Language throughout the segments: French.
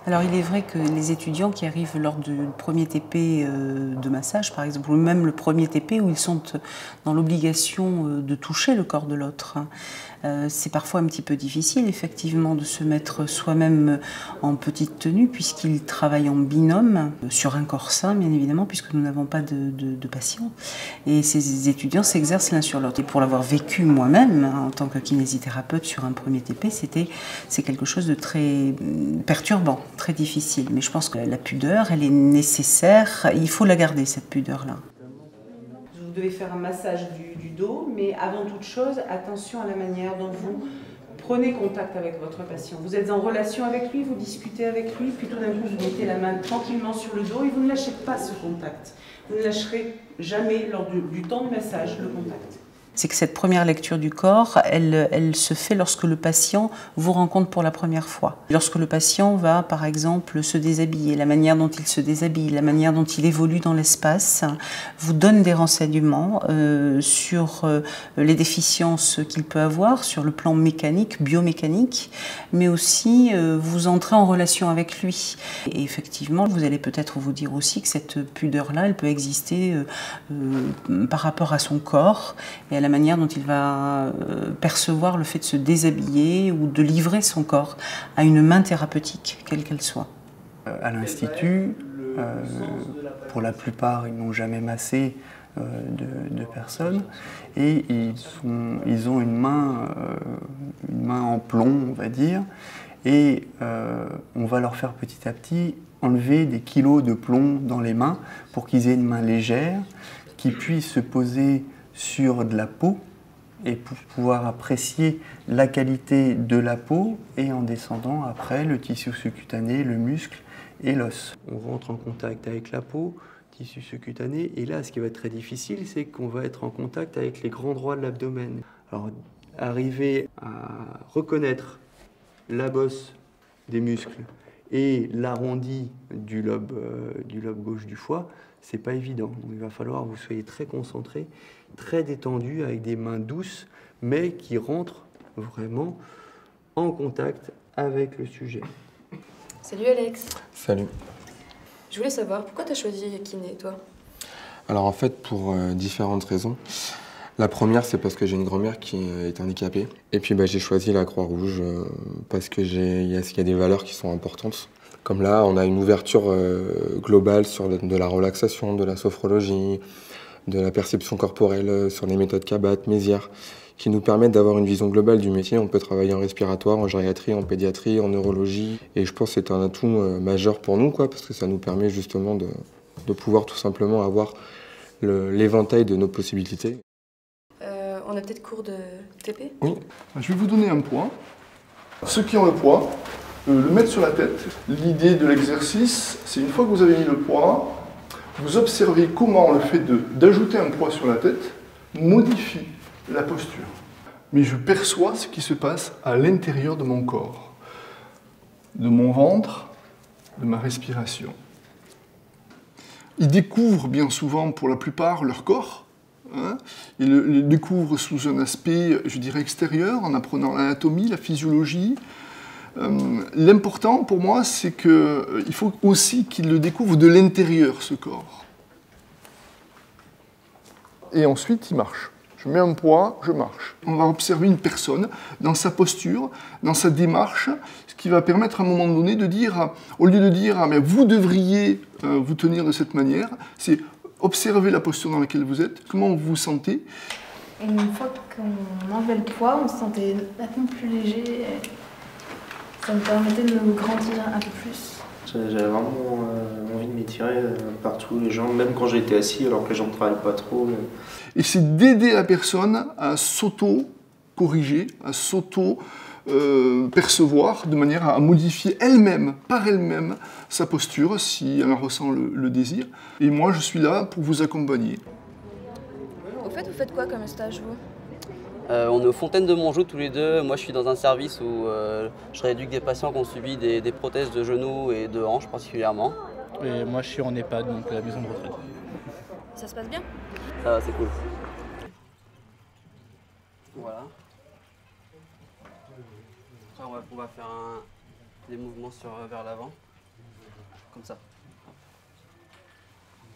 Alors il est vrai que les étudiants qui arrivent lors du premier TP de massage par exemple, ou même le premier TP où ils sont dans l'obligation de toucher le corps de l'autre, c'est parfois un petit peu difficile effectivement de se mettre soi-même en petite tenue puisqu'ils travaillent en binôme sur un corps sain bien évidemment puisque nous n'avons pas de patients. Et ces étudiants s'exercent l'un sur l'autre. Et pour l'avoir vécu moi-même en tant que kinésithérapeute sur un premier TP, c'est quelque chose de très perturbant, très difficile. Mais je pense que la pudeur, elle est nécessaire. Il faut la garder, cette pudeur-là. Vous devez faire un massage du dos, mais avant toute chose, attention à la manière dont vous prenez contact avec votre patient. Vous êtes en relation avec lui, vous discutez avec lui, puis tout d'un coup, vous mettez la main tranquillement sur le dos et vous ne lâchez pas ce contact. Vous ne lâcherez jamais, lors du temps de massage, le contact. C'est que cette première lecture du corps, elle se fait lorsque le patient vous rencontre pour la première fois. Lorsque le patient va, par exemple, se déshabiller, la manière dont il se déshabille, la manière dont il évolue dans l'espace, vous donne des renseignements sur les déficiences qu'il peut avoir, sur le plan mécanique, biomécanique, mais aussi vous entrez en relation avec lui. Et effectivement, vous allez peut-être vous dire aussi que cette pudeur-là, elle peut exister par rapport à son corps et à la manière dont il va percevoir le fait de se déshabiller ou de livrer son corps à une main thérapeutique, quelle qu'elle soit. À l'Institut, pour la plupart, ils n'ont jamais massé de personnes et ils ont une main en plomb, on va dire, et on va leur faire petit à petit enlever des kilos de plomb dans les mains pour qu'ils aient une main légère, qui puisse se poser sur de la peau et pour pouvoir apprécier la qualité de la peau et en descendant après le tissu sous-cutané, le muscle et l'os. On rentre en contact avec la peau, tissu sous-cutané, et là ce qui va être très difficile, c'est qu'on va être en contact avec les grands droits de l'abdomen. Alors arriver à reconnaître la bosse des muscles et l'arrondi du lobe gauche du foie, c'est pas évident. Donc, il va falloir que vous soyez très concentré, très détendu, avec des mains douces, mais qui rentrent vraiment en contact avec le sujet. Salut Alex. Salut. Je voulais savoir, pourquoi tu as choisi kiné, toi? Alors en fait, pour différentes raisons. La première, c'est parce que j'ai une grand-mère qui est handicapée. Et puis j'ai choisi la Croix-Rouge parce qu'il y a des valeurs qui sont importantes. Comme là, on a une ouverture globale sur de la relaxation, de la sophrologie, de la perception corporelle, sur les méthodes Kabat, Mézières, qui nous permettent d'avoir une vision globale du métier. On peut travailler en respiratoire, en gériatrie, en pédiatrie, en neurologie. Et je pense que c'est un atout majeur pour nous, parce que ça nous permet justement de pouvoir tout simplement avoir l'éventail de nos possibilités. On a peut-être cours de TP? Oui. Je vais vous donner un poids. Ceux qui ont le poids, le mettre sur la tête. L'idée de l'exercice, c'est une fois que vous avez mis le poids, vous observez comment le fait d'ajouter un poids sur la tête modifie la posture. Mais je perçois ce qui se passe à l'intérieur de mon corps, de mon ventre, de ma respiration. Ils découvrent bien souvent, pour la plupart, leur corps. Ils le découvrent sous un aspect, je dirais, extérieur, en apprenant l'anatomie, la physiologie. L'important pour moi, c'est qu'il faut aussi qu'ils le découvrent de l'intérieur, ce corps. Et ensuite, il marche. Je mets un poids, je marche. On va observer une personne dans sa posture, dans sa démarche, ce qui va permettre à un moment donné de dire, au lieu de dire ah, mais vous devriez vous tenir de cette manière, c'est observer la posture dans laquelle vous êtes, comment vous vous sentez. Et une fois qu'on enlevait le poids, on se sentait nettement plus léger. Et ça me permettait de me grandir un peu plus. J'avais vraiment envie de m'étirer partout, les jambes, même quand j'étais assis, alors que les jambes ne travaillent pas trop. Et c'est d'aider la personne à s'auto-corriger, à s'auto-percevoir, de manière à modifier elle-même, par elle-même, sa posture, si elle en ressent le désir. Et moi, je suis là pour vous accompagner. Au fait, vous faites quoi comme stage, vous? On est aux Fontaines de Montjou tous les deux. Moi, je suis dans un service où je rééduque des patients qui ont subi des prothèses de genoux et de hanches particulièrement. Et moi, je suis en EHPAD, donc la maison de retraite. Ça se passe bien? Ça va, c'est cool. Voilà. Après, on va faire des mouvements vers l'avant. comme ça.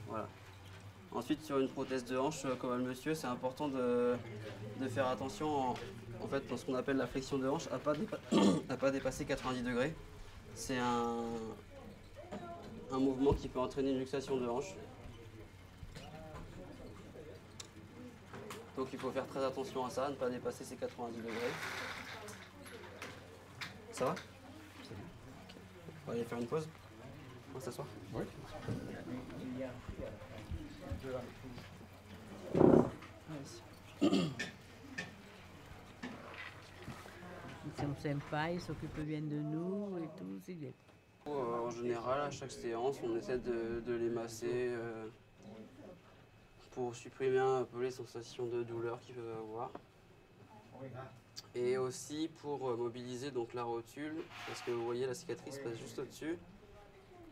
Voilà. Ensuite, sur une prothèse de hanche, comme a le monsieur, c'est important de faire attention en fait, dans ce qu'on appelle la flexion de hanche, à pas dépasser 90 degrés. C'est un mouvement qui peut entraîner une luxation de hanche. Donc il faut faire très attention à ça, ne pas dépasser ces 90 degrés. Ça va? On va aller faire une pause. On va s'asseoir. Oui. Ils sont sympas, ils s'occupent bien de nous et tout, c'est bien. En général, à chaque séance, on essaie de les masser pour supprimer un peu les sensations de douleur qu'ils peuvent avoir. Et aussi pour mobiliser donc la rotule, parce que vous voyez la cicatrice passe juste au-dessus.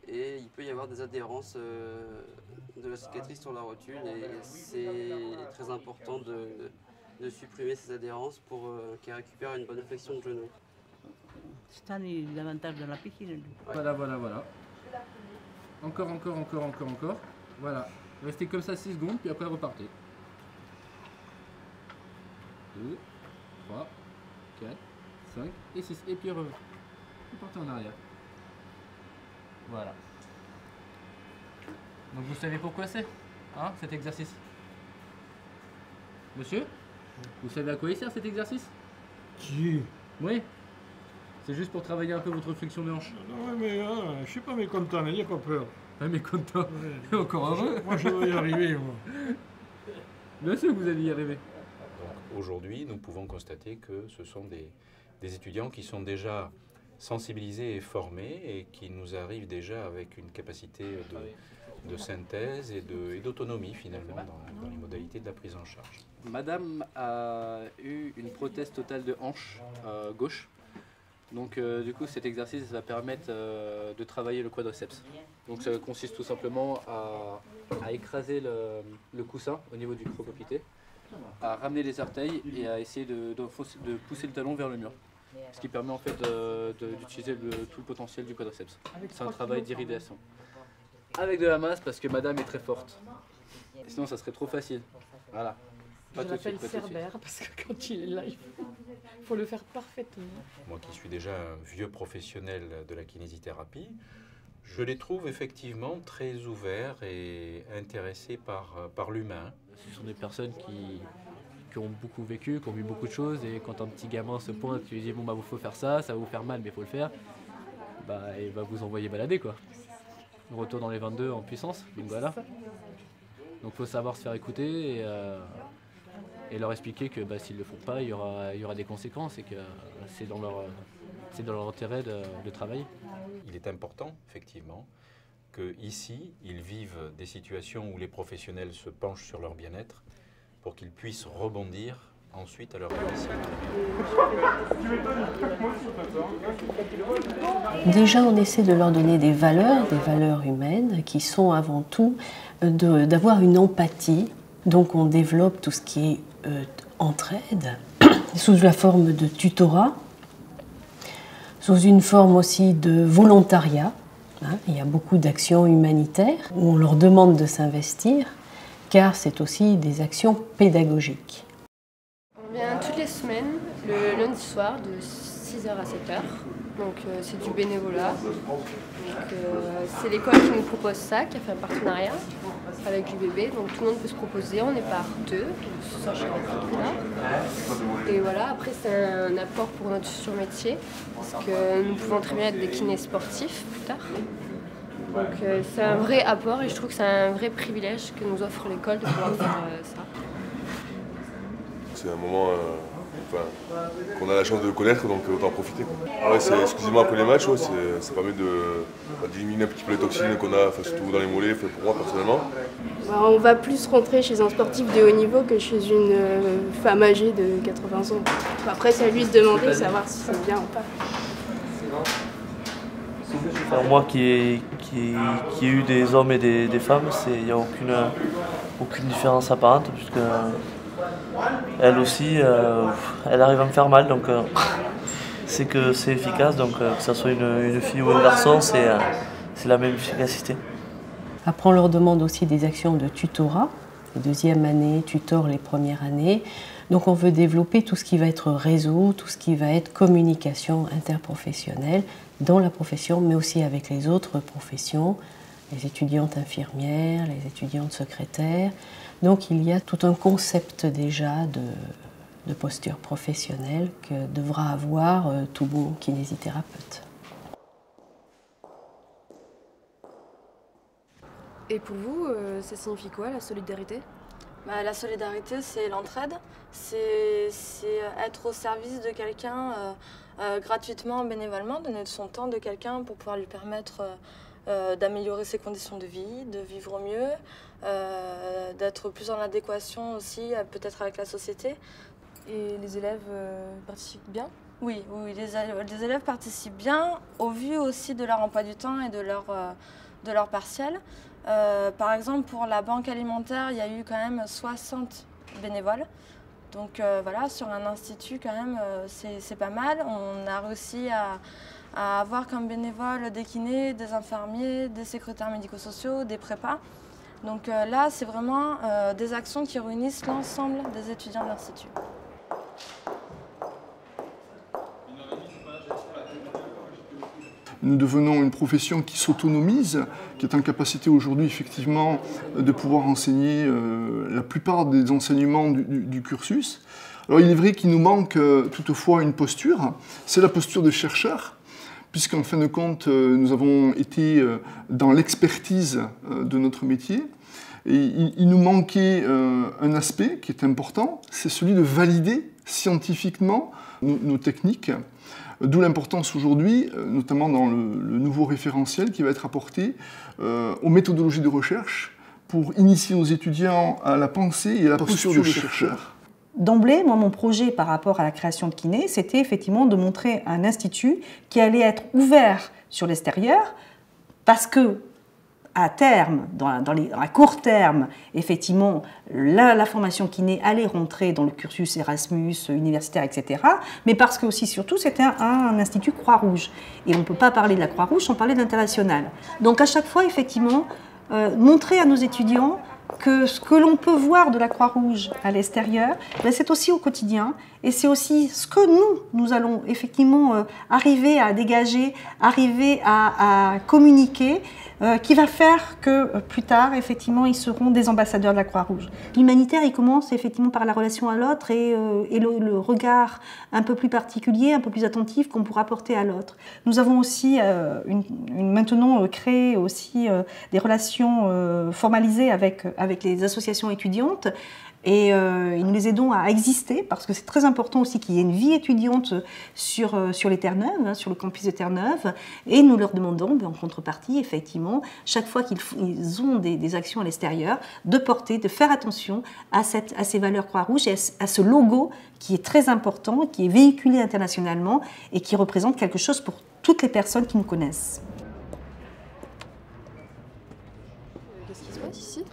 Et il peut y avoir des adhérences de la cicatrice sur la rotule et c'est très important de supprimer ces adhérences pour qu'elle récupère une bonne flexion de genou. Stan, il a l'avantage de la piscine, lui. Ouais. Voilà. Encore. Voilà. Restez comme ça 6 secondes, puis après repartez. 2, 3, 4, 5 et 6. Et puis repartez en arrière. Voilà. Donc vous savez pourquoi c'est, hein, cet exercice? Monsieur? Vous savez à quoi il sert cet exercice? Si. Oui. C'est juste pour travailler un peu votre flexion de hanche. Non, mais je suis pas mécontent, mais il n'y a pas peur. Pas mécontent. Ouais. Encore heureux. Moi, je vais y arriver, moi. Bien sûr que vous allez y arriver. Donc aujourd'hui, nous pouvons constater que ce sont des étudiants qui sont déjà sensibilisés et formés et qui nous arrivent déjà avec une capacité de synthèse et d'autonomie finalement dans les modalités de la prise en charge. Madame a eu une prothèse totale de hanche gauche. Donc du coup cet exercice va permettre de travailler le quadriceps. Donc ça consiste tout simplement à écraser le coussin au niveau du crocopité, à ramener les orteils et à essayer de pousser le talon vers le mur. Ce qui permet en fait d'utiliser tout le potentiel du quadriceps. C'est un travail d'irradiation. Avec de la masse parce que madame est très forte. Sinon ça serait trop facile. Voilà. Je l'appelle Cerbère parce que quand il est là, il faut le faire parfaitement. Moi qui suis déjà un vieux professionnel de la kinésithérapie, je les trouve effectivement très ouverts et intéressés par l'humain. Ce sont des personnes qui ont beaucoup vécu, qui ont vu beaucoup de choses et quand un petit gamin se pointe, tu lui dis bon bah il faut faire ça, ça va vous faire mal mais il faut le faire, bah il va vous envoyer balader quoi. Retour dans les 22 en puissance, donc voilà. Donc il faut savoir se faire écouter et leur expliquer que bah, s'ils ne le font pas, il y aura des conséquences et que c'est dans leur intérêt de travailler. Il est important, effectivement, qu'ici, ils vivent des situations où les professionnels se penchent sur leur bien-être pour qu'ils puissent rebondir ensuite à leur domicile. Déjà, on essaie de leur donner des valeurs humaines qui sont avant tout d'avoir une empathie. Donc on développe tout ce qui est entraide, sous la forme de tutorat, sous une forme aussi de volontariat. Il y a beaucoup d'actions humanitaires où on leur demande de s'investir, car c'est aussi des actions pédagogiques. On vient toutes les semaines, le lundi soir, de 6h à 7h. Donc c'est du bénévolat. C'est l'école qui nous propose ça, qui a fait un partenariat avec l'UBB. Donc tout le monde peut se proposer, on est par deux, Sacha et et voilà, après c'est un apport pour notre futur métier, parce que nous pouvons très bien être des kinés sportifs plus tard. Donc c'est un vrai apport et je trouve que c'est un vrai privilège que nous offre l'école de pouvoir faire ça. C'est un moment qu'on a la chance de connaître, donc autant en profiter. Ouais, c'est exclusivement après les matchs, ouais, ça permet d'éliminer un petit peu les toxines qu'on a, surtout dans les mollets, pour moi personnellement. On va plus rentrer chez un sportif de haut niveau que chez une femme âgée de 80 ans. Après, c'est à lui de demander, savoir si c'est bien ou pas. Enfin, moi qui ai eu des hommes et des femmes, il n'y a aucune différence apparente, puisque elle aussi, elle arrive à me faire mal, donc c'est que c'est efficace, donc que ce soit une fille ou un garçon, c'est la même efficacité. Après, on leur demande aussi des actions de tutorat. Les deuxième année, tutor les premières années. Donc on veut développer tout ce qui va être réseau, tout ce qui va être communication interprofessionnelle dans la profession, mais aussi avec les autres professions, les étudiantes infirmières, les étudiantes secrétaires. Donc il y a tout un concept déjà de posture professionnelle que devra avoir tout bon kinésithérapeute. Et pour vous, ça signifie quoi la solidarité ? La solidarité, c'est l'entraide, c'est être au service de quelqu'un gratuitement, bénévolement, donner de son temps de quelqu'un pour pouvoir lui permettre d'améliorer ses conditions de vie, de vivre mieux, d'être plus en adéquation aussi peut-être avec la société. Et les élèves participent bien ? Oui, les élèves participent bien au vu aussi de leur emploi du temps et de leur partiel. Par exemple, pour la banque alimentaire, il y a eu quand même 60 bénévoles. Donc voilà, sur un institut, quand même, c'est pas mal. On a réussi à avoir comme bénévoles des kinés, des infirmiers, des secrétaires médico-sociaux, des prépas. Donc là, c'est vraiment des actions qui réunissent l'ensemble des étudiants de l'institut. Nous devenons une profession qui s'autonomise, qui est en capacité aujourd'hui effectivement de pouvoir enseigner la plupart des enseignements du cursus. Alors il est vrai qu'il nous manque toutefois une posture, c'est la posture de chercheur, puisqu'en fin de compte nous avons été dans l'expertise de notre métier. Et il nous manquait un aspect qui est important, c'est celui de valider scientifiquement nos techniques. D'où l'importance aujourd'hui, notamment dans le nouveau référentiel qui va être apporté aux méthodologies de recherche pour initier nos étudiants à la pensée et à la posture de chercheur. D'emblée, moi, mon projet par rapport à la création de kiné, c'était effectivement de montrer un institut qui allait être ouvert sur l'extérieur parce que à terme, à court terme, effectivement, la formation kiné allait rentrer dans le cursus Erasmus, universitaire, etc. Mais parce que aussi, surtout, c'était un institut Croix-Rouge. Et on ne peut pas parler de la Croix-Rouge sans parler d'international. Donc à chaque fois, effectivement, montrer à nos étudiants que ce que l'on peut voir de la Croix-Rouge à l'extérieur, c'est aussi au quotidien et c'est aussi ce que nous allons effectivement arriver à dégager, arriver à communiquer, qui va faire que plus tard, effectivement, ils seront des ambassadeurs de la Croix-Rouge. L'humanitaire, il commence effectivement par la relation à l'autre et le regard un peu plus particulier, un peu plus attentif qu'on pourra porter à l'autre. Nous avons aussi maintenant créé aussi des relations formalisées avec les associations étudiantes et nous les aidons à exister parce que c'est très important aussi qu'il y ait une vie étudiante sur les Terre-Neuve, sur le campus de Terre-Neuve et nous leur demandons en contrepartie effectivement chaque fois qu'ils ont des actions à l'extérieur de porter, de faire attention à ces valeurs Croix-Rouge et à ce logo qui est très important, qui est véhiculé internationalement et qui représente quelque chose pour toutes les personnes qui nous connaissent. Qu'est-ce qui se passe ici ?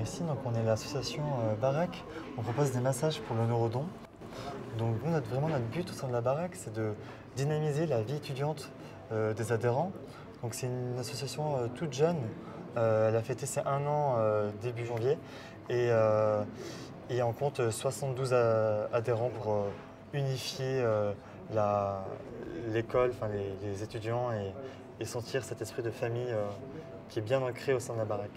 Ici, donc, on est l'association Baraque, on propose des massages pour le neurodon. Donc nous, notre but au sein de la Baraque, c'est de dynamiser la vie étudiante des adhérents. Donc c'est une association toute jeune, elle a fêté ses 1 an début janvier et on compte 72 adhérents pour unifier l'école, enfin les étudiants et sentir cet esprit de famille qui est bien ancré au sein de la Baraque.